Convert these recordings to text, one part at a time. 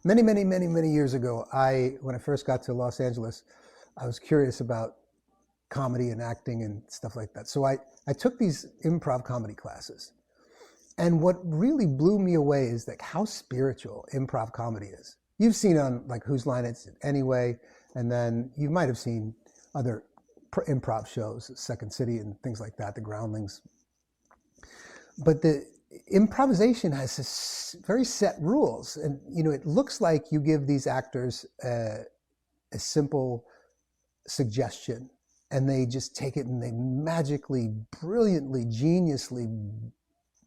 Many, many, many, many years ago, when I first got to Los Angeles, I was curious about comedy and acting and stuff like that. So I took these improv comedy classes. And what really blew me away is like how spiritual improv comedy is. You've seen on like Whose Line Is It Anyway, and then you might have seen other improv shows, Second City and things like that, The Groundlings. But the improvisation has this very set rules, and it looks like you give these actors a simple suggestion, and they just take it and they magically, brilliantly, geniusly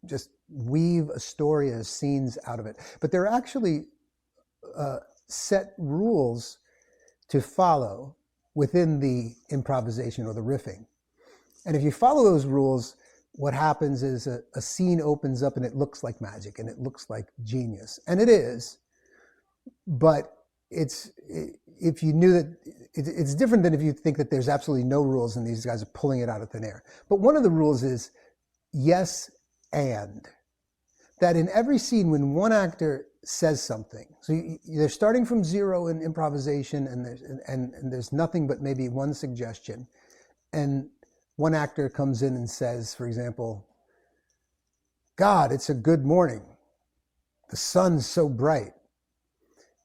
just weave a story as scenes out of it. But there are actually set rules to follow within the improvisation or the riffing. And if you follow those rules, what happens is a scene opens up and it looks like magic and it looks like genius. And it is, but if you knew that, it's different than if you think that there's absolutely no rules and these guys are pulling it out of thin air. But one of the rules is yes and. That in every scene when one actor says something, so they're starting from zero in improvisation and there's nothing but maybe one suggestion, and one actor comes in and says, for example, God, it's a good morning. The sun's so bright.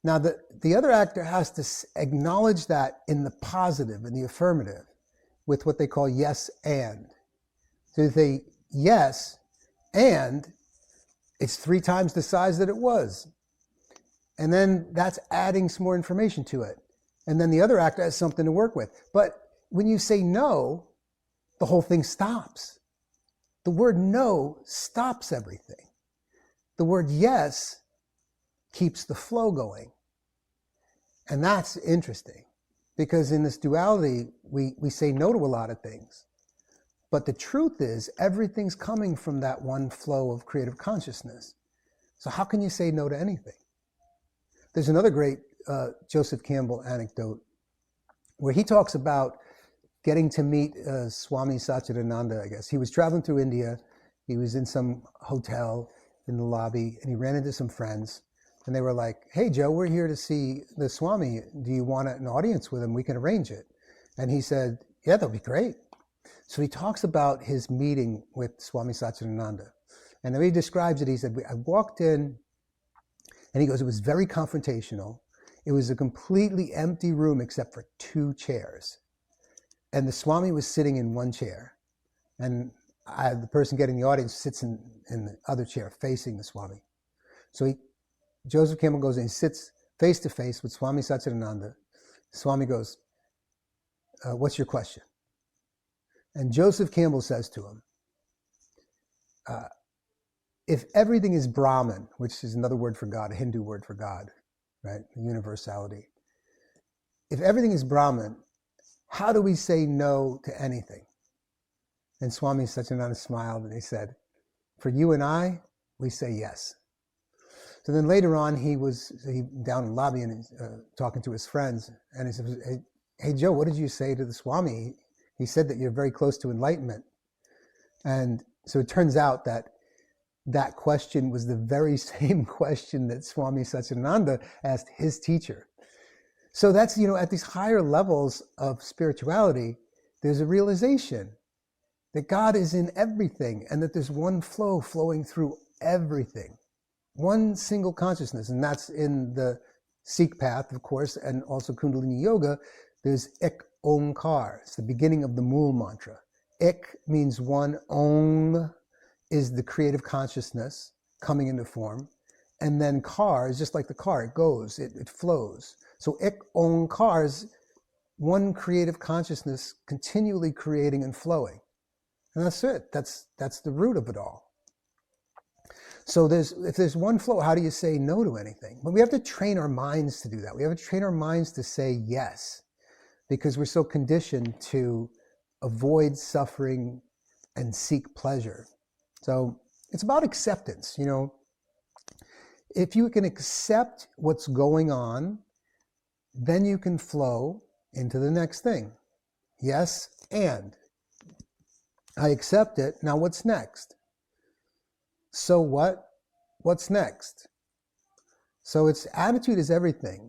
Now the other actor has to acknowledge that in the positive, in the affirmative, with what they call yes and. So they say yes, and it's 3 times the size that it was. And then that's adding some more information to it. And then the other actor has something to work with. But when you say no, the whole thing stops. The word no stops everything. The word yes keeps the flow going. And that's interesting, because in this duality, we say no to a lot of things. But the truth is, everything's coming from that one flow of creative consciousness. So how can you say no to anything? There's another great Joseph Campbell anecdote where he talks about getting to meet Swami Satchidananda, I guess. He was traveling through India. He was in some hotel in the lobby, and he ran into some friends. And they were like, hey, Joe, we're here to see the Swami. Do you want an audience with him? We can arrange it. And he said, yeah, that'll be great. So he talks about his meeting with Swami Satchidananda. And the way he describes it, he said, I walked in, and he goes, it was very confrontational. It was a completely empty room except for 2 chairs. And the Swami was sitting in one chair. And the person getting the audience sits in the other chair facing the Swami. So Joseph Campbell goes and he sits face to face with Swami Satchidananda. Swami goes, what's your question? And Joseph Campbell says to him, if everything is Brahman, which is another word for God, a Hindu word for God, right? Universality. If everything is Brahman, how do we say no to anything? And Swami Satchidananda smiled and he said, for you and I, we say yes. So then later on, he down in the lobby and talking to his friends, and he said, hey Joe, what did you say to the Swami? He said that you're very close to enlightenment. And so it turns out that question was the very same question that Swami Satchidananda asked his teacher. So that's, at these higher levels of spirituality, there's a realization that God is in everything and that there's one flow flowing through everything. One single consciousness, and that's in the Sikh path, of course, and also Kundalini Yoga. There's Ek Omkar. It's the beginning of the Mool mantra. Ek means one. Om is the creative consciousness coming into form. And then Kar is just like the car. It goes, it flows. So Ek Omkar is one creative consciousness continually creating and flowing. And that's it. That's the root of it all. So if there's one flow, how do you say no to anything? But we have to train our minds to do that. We have to train our minds to say yes, because we're so conditioned to avoid suffering and seek pleasure. So it's about acceptance. If you can accept what's going on, then you can flow into the next thing. Yes, and. I accept it. Now what's next? So what? What's next? So it's attitude is everything.